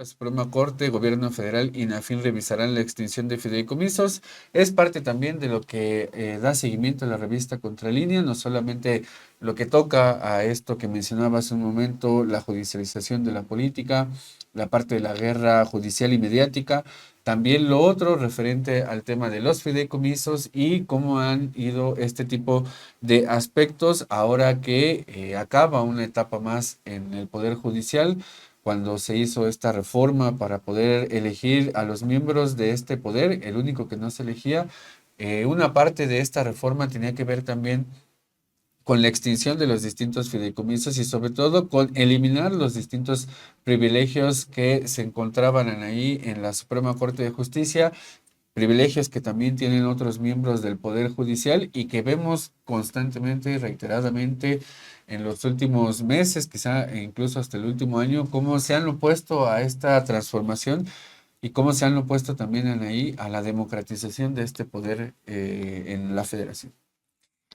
Suprema Corte, Gobierno Federal y INAFIN revisarán la extinción de fideicomisos. Es parte también de lo que da seguimiento a la revista Contralínea, no solamente lo que toca a esto que mencionaba hace un momento, la judicialización de la política, la parte de la guerra judicial y mediática, también lo otro referente al tema de los fideicomisos y cómo han ido este tipo de aspectos ahora que acaba una etapa más en el Poder Judicial, cuando se hizo esta reforma para poder elegir a los miembros de este poder, el único que no se elegía. Una parte de esta reforma tenía que ver también con la extinción de los distintos fideicomisos y sobre todo con eliminar los distintos privilegios que se encontraban ahí en la Suprema Corte de Justicia, privilegios que también tienen otros miembros del Poder Judicial y que vemos constantemente y reiteradamente en los últimos meses, quizá e incluso hasta el último año, cómo se han opuesto a esta transformación y cómo se han opuesto también ahí a la democratización de este poder en la federación.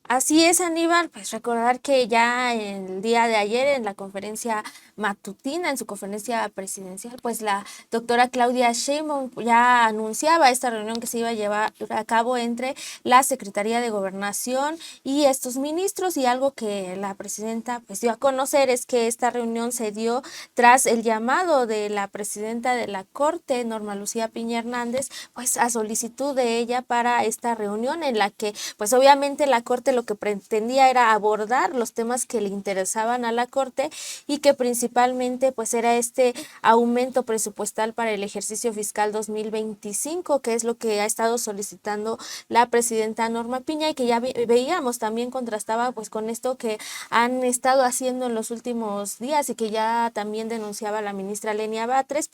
Así es, Aníbal, pues recordar que ya el día de ayer en la conferencia matutina, en su conferencia presidencial, pues la doctora Claudia Sheinbaum ya anunciaba esta reunión que se iba a llevar a cabo entre la Secretaría de Gobernación y estos ministros, y algo que la presidenta pues dio a conocer es que esta reunión se dio tras el llamado de la presidenta de la Corte, Norma Lucía Piña Hernández, pues a solicitud de ella para esta reunión en la que pues obviamente la Corte lo que pretendía era abordar los temas que le interesaban a la Corte y que principalmente pues era este aumento presupuestal para el ejercicio fiscal 2025, que es lo que ha estado solicitando la presidenta Norma Piña y que ya veíamos también contrastaba pues con esto que han estado haciendo en los últimos días y que ya también denunciaba la ministra Lenia Batres,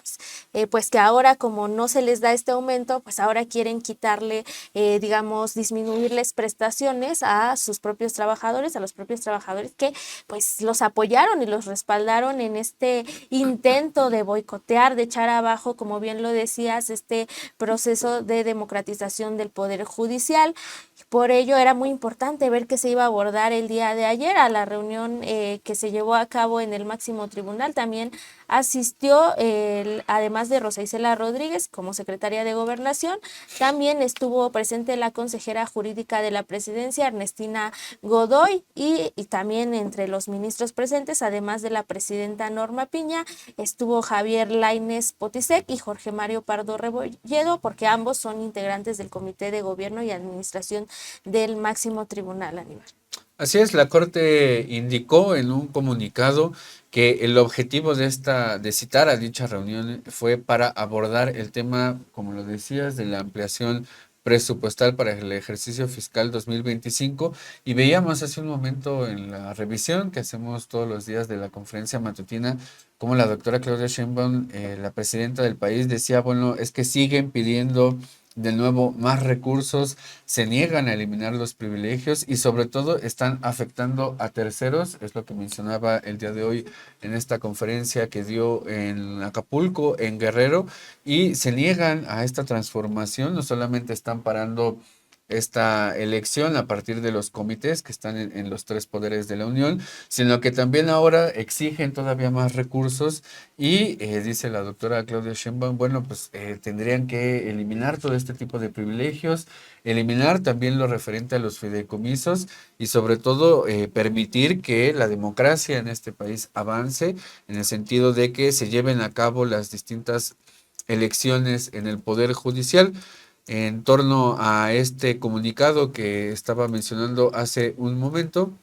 pues que ahora como no se les da este aumento, pues ahora quieren quitarle, digamos, disminuirles prestaciones a sus propios trabajadores, a los propios trabajadores que pues los apoyaron y los respaldaron en este intento de boicotear, de echar abajo, como bien lo decías, este proceso de democratización del Poder Judicial. Por ello era muy importante ver que se iba a abordar el día de ayer a la reunión que se llevó a cabo en el máximo tribunal. También asistió, además de Rosa Isela Rodríguez como secretaria de Gobernación, también estuvo presente la consejera jurídica de la presidencia, Ernestina Godoy, y también entre los ministros presentes, además de la presidenta Norma Piña, estuvo Javier Lainez Potisek y Jorge Mario Pardo Rebolledo, porque ambos son integrantes del Comité de Gobierno y Administración del máximo tribunal, Aníbal. Así es, la Corte indicó en un comunicado que el objetivo de citar a dicha reunión fue para abordar el tema, como lo decías, de la ampliación presupuestal para el ejercicio fiscal 2025 y veíamos hace un momento en la revisión que hacemos todos los días de la conferencia matutina como la doctora Claudia Sheinbaum, la presidenta del país, decía, bueno, es que siguen pidiendo de nuevo más recursos, se niegan a eliminar los privilegios y sobre todo están afectando a terceros, es lo que mencionaba el día de hoy en esta conferencia que dio en Acapulco, en Guerrero, y se niegan a esta transformación, no solamente están parando esta elección a partir de los comités que están en los tres poderes de la Unión, sino que también ahora exigen todavía más recursos y dice la doctora Claudia Sheinbaum, bueno, pues tendrían que eliminar todo este tipo de privilegios, eliminar también lo referente a los fideicomisos y sobre todo permitir que la democracia en este país avance en el sentido de que se lleven a cabo las distintas elecciones en el Poder Judicial. En torno a este comunicado que estaba mencionando hace un momento,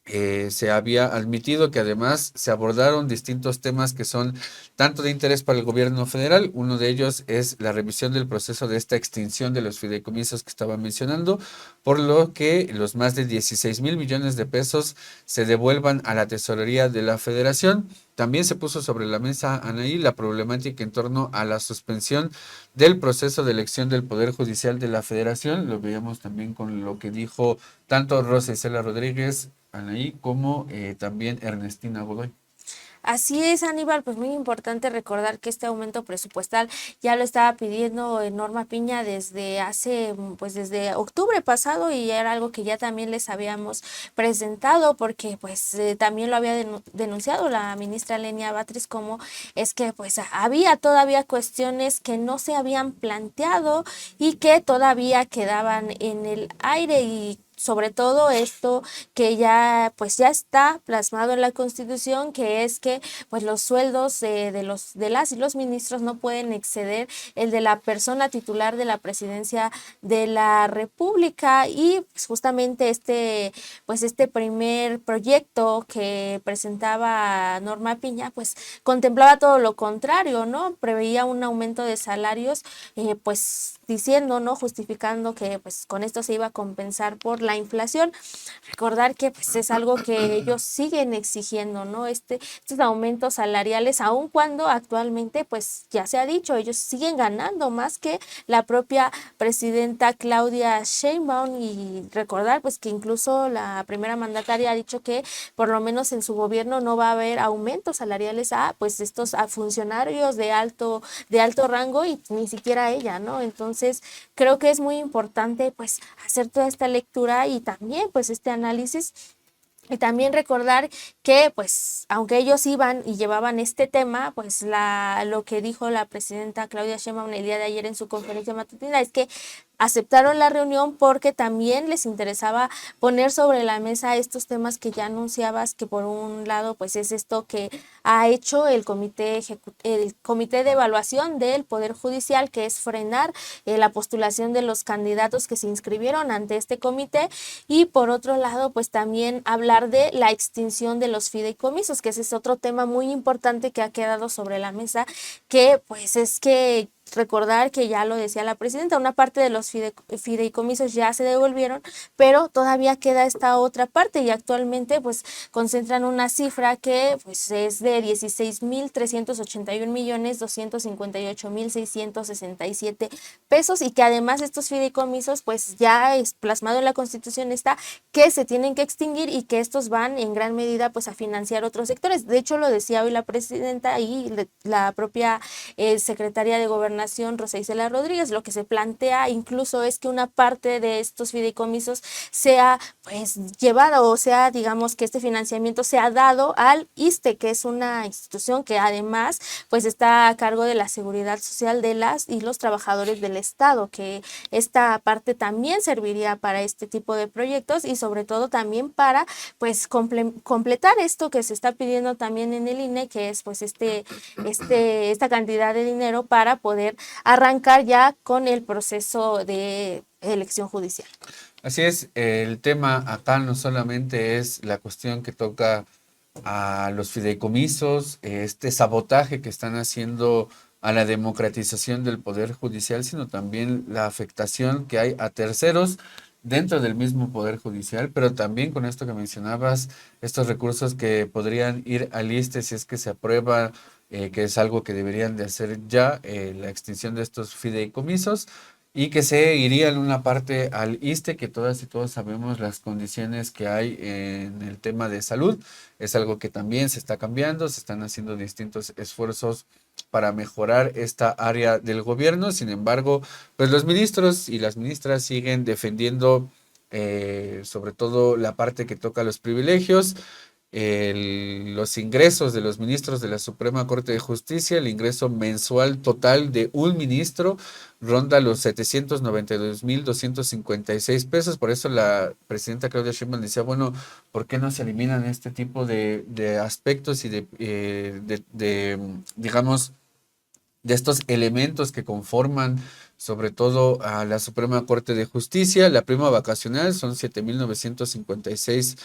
se había admitido que además se abordaron distintos temas que son tanto de interés para el gobierno federal. Uno de ellos es la revisión del proceso de esta extinción de los fideicomisos que estaba mencionando, por lo que los más de 16,000 millones de pesos se devuelvan a la tesorería de la federación. También se puso sobre la mesa, Anaí, la problemática en torno a la suspensión del proceso de elección del Poder Judicial de la Federación. Lo veíamos también con lo que dijo tanto Rosa Isela Rodríguez, Anaí, como también Ernestina Godoy. Así es, Aníbal, pues muy importante recordar que este aumento presupuestal ya lo estaba pidiendo Norma Piña desde hace, pues desde octubre pasado, y era algo que ya también les habíamos presentado, porque pues también lo había denunciado la ministra Lenia Batres, como es que pues había todavía cuestiones que no se habían planteado y que todavía quedaban en el aire, y sobre todo esto que ya pues ya está plasmado en la Constitución, que es que pues los sueldos de las y los ministros no pueden exceder el de la persona titular de la presidencia de la República. Y pues justamente este primer proyecto que presentaba Norma Piña pues contemplaba todo lo contrario, ¿no? Preveía un aumento de salarios, pues diciendo, ¿no? Justificando que pues con esto se iba a compensar por la inflación. Recordar que pues es algo que ellos siguen exigiendo, ¿no? Estos aumentos salariales, aun cuando actualmente pues ya se ha dicho, ellos siguen ganando más que la propia presidenta Claudia Sheinbaum. Y recordar pues que incluso la primera mandataria ha dicho que por lo menos en su gobierno no va a haber aumentos salariales a pues estos a funcionarios de alto rango, y ni siquiera ella, ¿no? Entonces creo que es muy importante pues hacer toda esta lectura y también pues este análisis, y también recordar que, pues, aunque ellos iban y llevaban este tema, pues lo que dijo la presidenta Claudia Sheinbaum el día de ayer en su conferencia matutina es que aceptaron la reunión porque también les interesaba poner sobre la mesa estos temas que ya anunciabas, que por un lado pues es esto que ha hecho el comité de evaluación del Poder Judicial, que es frenar la postulación de los candidatos que se inscribieron ante este comité, y por otro lado pues también hablar de la extinción de los fideicomisos, que ese es otro tema muy importante que ha quedado sobre la mesa, que pues es que recordar que ya lo decía la presidenta, una parte de los fideicomisos ya se devolvieron, pero todavía queda esta otra parte, y actualmente pues concentran una cifra que pues es de 16,381,258,667 pesos, y que además estos fideicomisos pues ya es plasmado en la Constitución está que se tienen que extinguir, y que estos van en gran medida pues a financiar otros sectores. De hecho lo decía hoy la presidenta y la propia secretaria de Gobernación, Rosa Isela Rodríguez. Lo que se plantea incluso es que una parte de estos fideicomisos sea pues llevada, o sea, digamos que este financiamiento sea dado al ISSSTE, que es una institución que además pues está a cargo de la seguridad social de las y los trabajadores del Estado, que esta parte también serviría para este tipo de proyectos, y sobre todo también para pues completar esto que se está pidiendo también en el INE, que es pues esta cantidad de dinero para poder arrancar ya con el proceso de elección judicial. Así es, el tema acá no solamente es la cuestión que toca a los fideicomisos, este sabotaje que están haciendo a la democratización del Poder Judicial, sino también la afectación que hay a terceros dentro del mismo Poder Judicial, pero también con esto que mencionabas, estos recursos que podrían ir al ISSSTE si es que se aprueba, que es algo que deberían de hacer ya, la extinción de estos fideicomisos, y que se iría en una parte al ISSSTE, que todas y todos sabemos las condiciones que hay en el tema de salud. Es algo que también se está cambiando, se están haciendo distintos esfuerzos para mejorar esta área del gobierno. Sin embargo, pues los ministros y las ministras siguen defendiendo sobre todo la parte que toca a los privilegios, los ingresos de los ministros de la Suprema Corte de Justicia. El ingreso mensual total de un ministro ronda los 792,256 pesos. Por eso la presidenta Claudia Sheinbaum decía, bueno, ¿por qué no se eliminan este tipo de aspectos y digamos, de estos elementos que conforman sobre todo a la Suprema Corte de Justicia? La prima vacacional son 7,956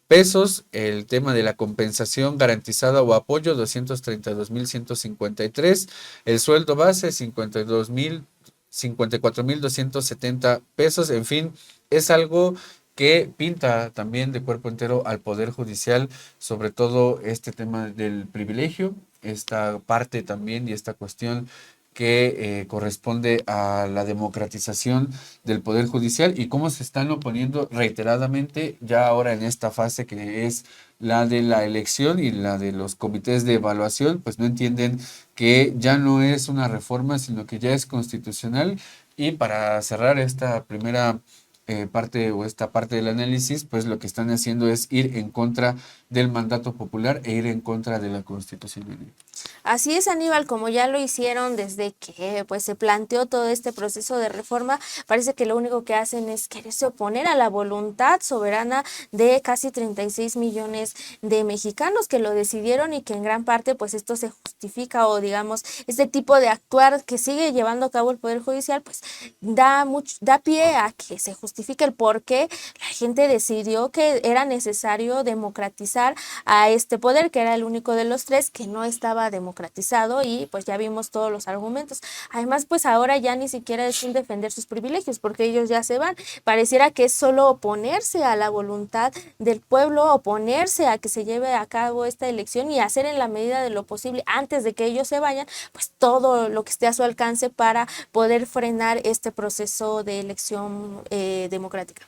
pesos. El tema de la compensación garantizada o apoyo, 232,153. El sueldo base, 54,270 pesos. En fin, es algo que pinta también de cuerpo entero al Poder Judicial, sobre todo este tema del privilegio, esta parte también y esta cuestión que corresponde a la democratización del Poder Judicial y cómo se están oponiendo reiteradamente ya ahora en esta fase que es la de la elección y la de los comités de evaluación, pues no entienden que ya no es una reforma, sino que ya es constitucional. Y para cerrar esta primera parte o esta parte del análisis, pues lo que están haciendo es ir en contra del mandato popular e ir en contra de la Constitución. Así es, Aníbal, como ya lo hicieron desde que pues se planteó todo este proceso de reforma, parece que lo único que hacen es quererse oponer a la voluntad soberana de casi 36 millones de mexicanos que lo decidieron y que en gran parte pues esto se justifica o digamos este tipo de actuar que sigue llevando a cabo el Poder Judicial pues da pie a que se justifique el por qué la gente decidió que era necesario democratizar a este poder que era el único de los tres que no estaba democratizado y pues ya vimos todos los argumentos. Además, pues ahora ya ni siquiera es un defender sus privilegios porque ellos ya se van. Pareciera que es solo oponerse a la voluntad del pueblo, oponerse a que se lleve a cabo esta elección y hacer en la medida de lo posible antes de que ellos se vayan, pues todo lo que esté a su alcance para poder frenar este proceso de elección democrática.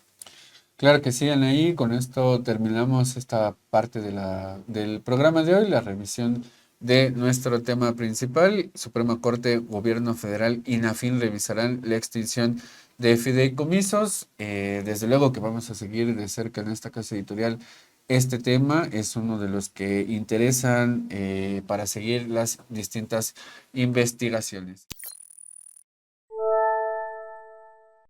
Claro que sí, Anaí. Con esto terminamos esta parte del programa de hoy, la revisión de nuestro tema principal. Suprema Corte, Gobierno Federal y NAFIN revisarán la extinción de fideicomisos. Desde luego que vamos a seguir de cerca en esta casa editorial. Este tema es uno de los que interesan para seguir las distintas investigaciones.